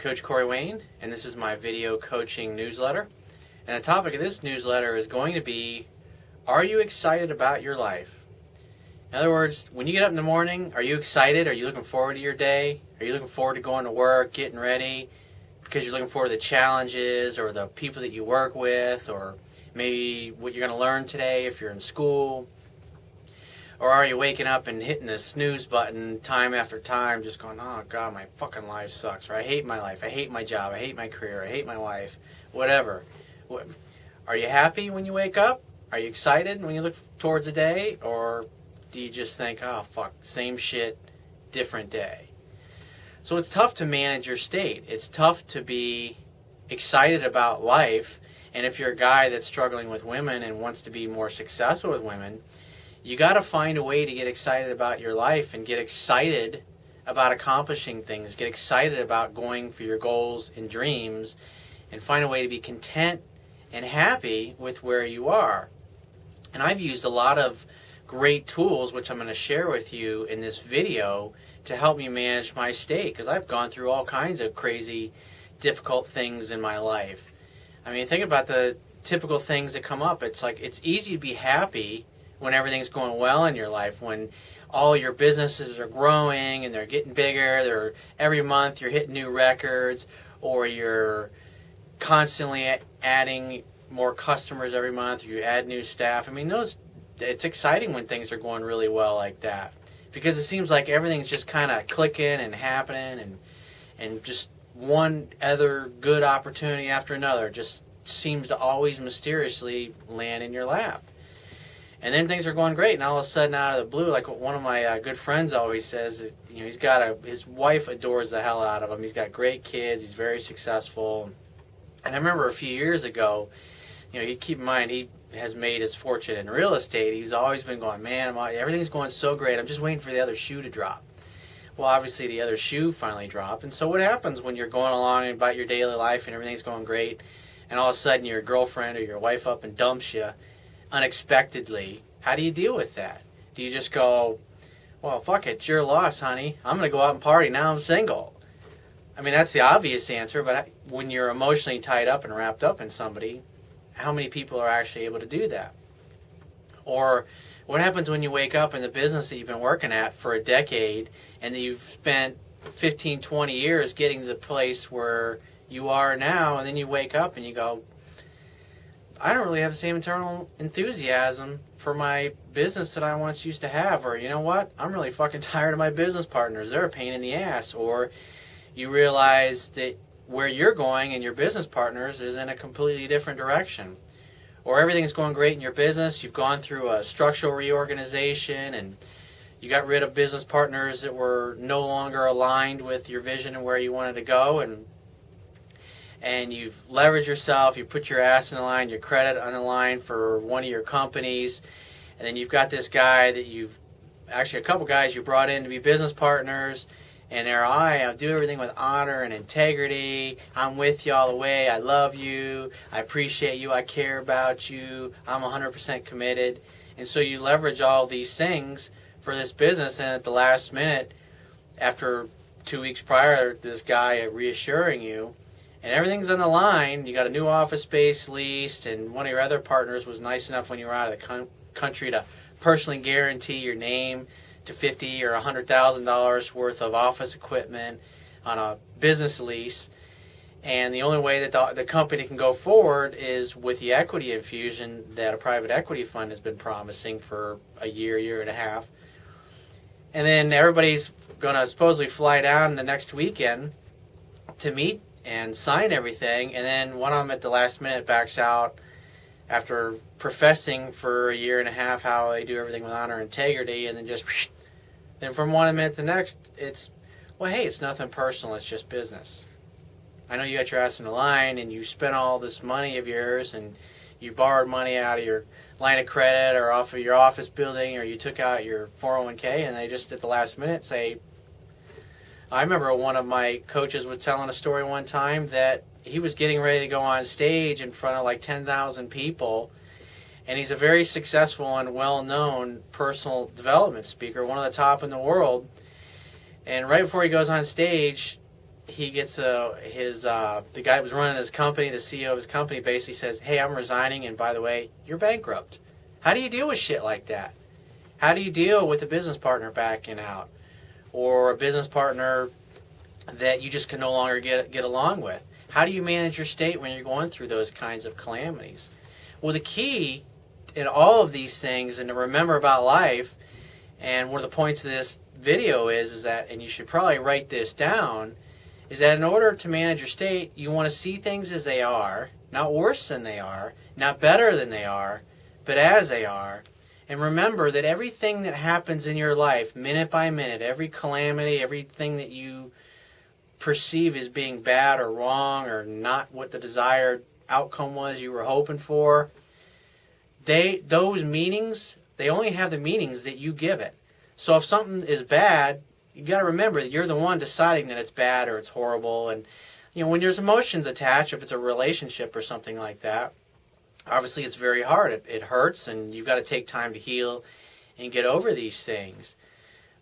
Coach Corey Wayne, and this is my video coaching newsletter. And the topic of this newsletter is going to be, are you excited about your life? In other words, when you get up in the morning, are you excited? Are you looking forward to your day? Are you looking forward to going to work, getting ready? Because you're looking forward to the challenges or the people that you work with, or maybe what you're going to learn today if you're in school. Or are you waking up and hitting the snooze button time after time, just going, oh God, my fucking life sucks, or I hate my life, I hate my job, I hate my career, I hate my wife, whatever. Are you happy when you wake up? Are you excited when you look towards the day? Or do you just think, oh fuck, same shit, different day? So it's tough to manage your state. It's tough to be excited about life. And if you're a guy that's struggling with women and wants to be more successful with women, you got to find a way to get excited about your life and get excited about accomplishing things, get excited about going for your goals and dreams, and find a way to be content and happy with where you are. And I've used a lot of great tools, which I'm going to share with you in this video, to help me manage my state, because I've gone through all kinds of crazy, difficult things in my life. I mean, think about the typical things that come up. It's like, it's easy to be happy when everything's going well in your life, when all your businesses are growing and they're getting bigger, every month you're hitting new records, or you're constantly adding more customers every month, or you add new staff. I mean, it's exciting when things are going really well like that, because it seems like everything's just kind of clicking and happening, and just one other good opportunity after another just seems to always mysteriously land in your lap. And then things are going great, and all of a sudden, out of the blue, like one of my good friends always says, his wife adores the hell out of him. He's got great kids. He's very successful. And I remember a few years ago, keep in mind, he has made his fortune in real estate. He's always been going, man, everything's going so great. I'm just waiting for the other shoe to drop. Well, obviously, the other shoe finally dropped. And so what happens when you're going along about your daily life and everything's going great, and all of a sudden your girlfriend or your wife up and dumps you unexpectedly? How do you deal with that? Do you just go, well, fuck it, it's your loss, honey. I'm going to go out and party. Now I'm single. I mean, that's the obvious answer, but when you're emotionally tied up and wrapped up in somebody, how many people are actually able to do that? Or what happens when you wake up in the business that you've been working at for a decade, and that you've spent 15, 20 years getting to the place where you are now, and then you wake up and you go, I don't really have the same internal enthusiasm for my business that I once used to have. Or, you know what? I'm really fucking tired of my business partners. They're a pain in the ass. Or you realize that where you're going and your business partners is in a completely different direction. Or everything's going great in your business. You've gone through a structural reorganization, and you got rid of business partners that were no longer aligned with your vision and where you wanted to go. And you've leveraged yourself, you put your ass in the line, your credit on the line for one of your companies, and then you've got this guy that a couple guys you brought in to be business partners, and I do everything with honor and integrity. I'm with you all the way. I love you. I appreciate you. I care about you. I'm 100% committed. And so you leverage all these things for this business, and at the last minute, after 2 weeks prior, this guy reassuring you, and everything's on the line. You got a new office space leased, and one of your other partners was nice enough when you were out of the country to personally guarantee your name to $50,000 or $100,000 worth of office equipment on a business lease. And the only way that the company can go forward is with the equity infusion that a private equity fund has been promising for a year and a half. And then everybody's going to supposedly fly down the next weekend to meet and sign everything, and then one of them at the last minute backs out after professing for a year and a half how they do everything with honor and integrity, and then from one minute to the next, it's, well, hey, it's nothing personal, it's just business. I know you got your ass in the line, and you spent all this money of yours, and you borrowed money out of your line of credit or off of your office building, or you took out your 401k, and they just at the last minute say, I remember one of my coaches was telling a story one time that he was getting ready to go on stage in front of like 10,000 people, and he's a very successful and well-known personal development speaker, one of the top in the world. And right before he goes on stage, he gets the guy who was running his company, the CEO of his company, basically says, "Hey, I'm resigning, and by the way, you're bankrupt." How do you deal with shit like that? How do you deal with a business partner backing out, or a business partner that you just can no longer get along with? How do you manage your state when you're going through those kinds of calamities? Well, the key in all of these things, and to remember about life, and one of the points of this video is that, and you should probably write this down, is that in order to manage your state, you want to see things as they are, not worse than they are, not better than they are, but as they are. And remember that everything that happens in your life, minute by minute, every calamity, everything that you perceive as being bad or wrong or not what the desired outcome was you were hoping for, those meanings, they only have the meanings that you give it. So if something is bad, you got to remember that you're the one deciding that it's bad or it's horrible. And when there's emotions attached, if it's a relationship or something like that, obviously it's very hard. It hurts, and you've got to take time to heal and get over these things.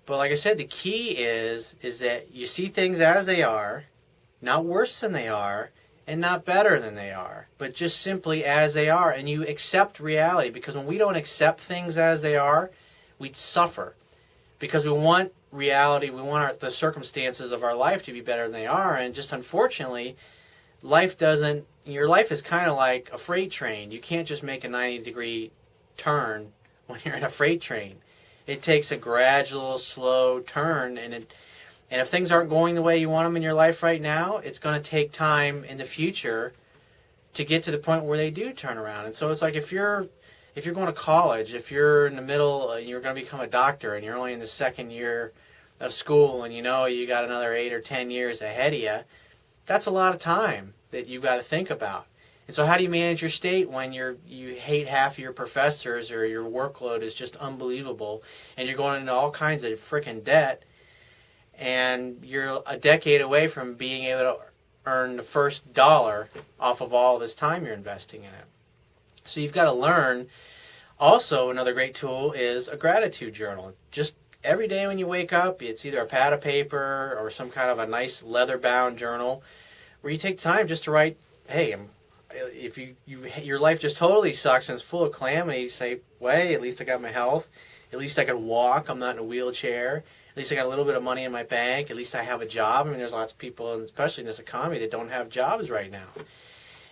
But like I said, the key is that you see things as they are, not worse than they are, and not better than they are, but just simply as they are. And you accept reality, because when we don't accept things as they are, we suffer. Because we want reality, we want the circumstances of our life to be better than they are, and just unfortunately, your life is kind of like a freight train. You can't just make a 90-degree turn when you're in a freight train. It takes a gradual, slow turn, and if things aren't going the way you want them in your life right now, it's going to take time in the future to get to the point where they do turn around. And so it's like if you're going to college, if you're in the middle, you're going to become a doctor, and you're only in the second year of school, and you got another 8 or 10 years ahead of you, that's a lot of time that you've got to think about. And so how do you manage your state when you hate half of your professors, or your workload is just unbelievable, and you're going into all kinds of freaking debt, and you're a decade away from being able to earn the first dollar off of all this time you're investing in it? So you've got to learn. Also, another great tool is a gratitude journal. Just every day when you wake up, it's either a pad of paper or some kind of a nice leather-bound journal where you take time just to write, hey, if your life just totally sucks and it's full of calamity, you say, well, hey, at least I got my health. At least I can walk. I'm not in a wheelchair. At least I got a little bit of money in my bank. At least I have a job. I mean, there's lots of people, and especially in this economy, that don't have jobs right now.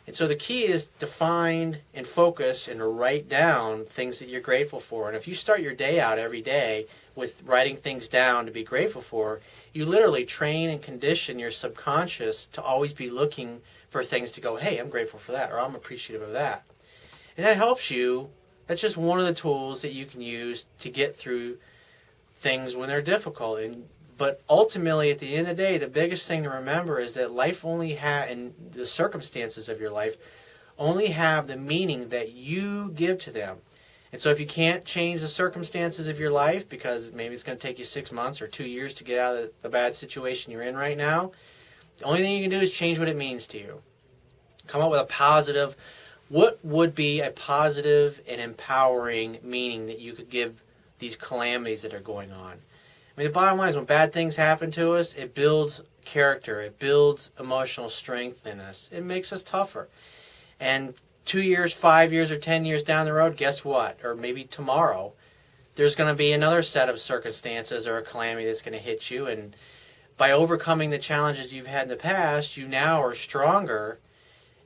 And so the key is to find and focus and to write down things that you're grateful for. And if you start your day out every day with writing things down to be grateful for, you literally train and condition your subconscious to always be looking for things to go, hey, I'm grateful for that, or I'm appreciative of that. And that helps you. That's just one of the tools that you can use to get through things when they're difficult. But ultimately, at the end of the day, the biggest thing to remember is that life and the circumstances of your life only have the meaning that you give to them. And so if you can't change the circumstances of your life, because maybe it's going to take you 6 months or 2 years to get out of the bad situation you're in right now, the only thing you can do is change what it means to you. Come up with a positive, what would be a positive and empowering meaning that you could give these calamities that are going on. I mean, the bottom line is when bad things happen to us, it builds character. It builds emotional strength in us. It makes us tougher. And 2 years, 5 years, or 10 years down the road, guess what? Or maybe tomorrow, there's going to be another set of circumstances or a calamity that's going to hit you. And by overcoming the challenges you've had in the past, you now are stronger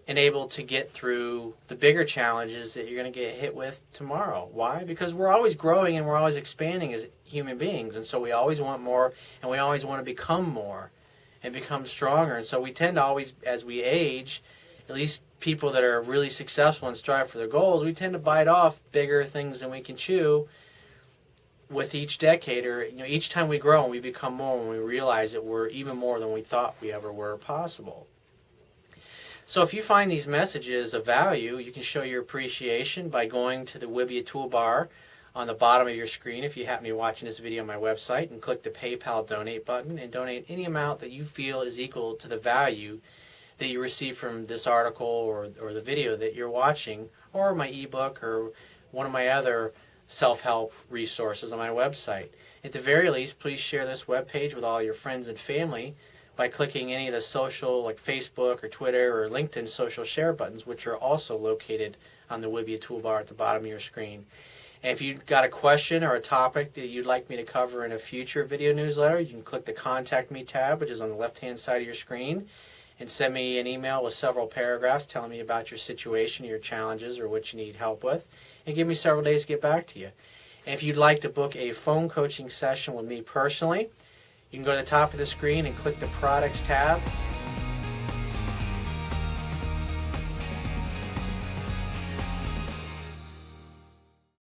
and able to get through the bigger challenges that you're going to get hit with tomorrow. Why? Because we're always growing and we're always expanding as human beings. And so we always want more, and we always want to become more and become stronger. And so we tend to always, as we age, at least people that are really successful and strive for their goals, we tend to bite off bigger things than we can chew with each decade, or each time we grow and we become more, when we realize that we're even more than we thought we ever were possible. So if you find these messages of value, you can show your appreciation by going to the Wibbia toolbar on the bottom of your screen if you happen to be watching this video on my website, and click the PayPal donate button and donate any amount that you feel is equal to the value that you receive from this article or the video that you're watching, or my ebook or one of my other self-help resources on my website. At the very least, please share this webpage with all your friends and family by clicking any of the social, like Facebook or Twitter or LinkedIn social share buttons, which are also located on the Wibbia toolbar at the bottom of your screen. And if you've got a question or a topic that you'd like me to cover in a future video newsletter, you can click the Contact Me tab, which is on the left-hand side of your screen, and send me an email with several paragraphs telling me about your situation, your challenges, or what you need help with, and give me several days to get back to you. And if you'd like to book a phone coaching session with me personally, you can go to the top of the screen and click the Products tab,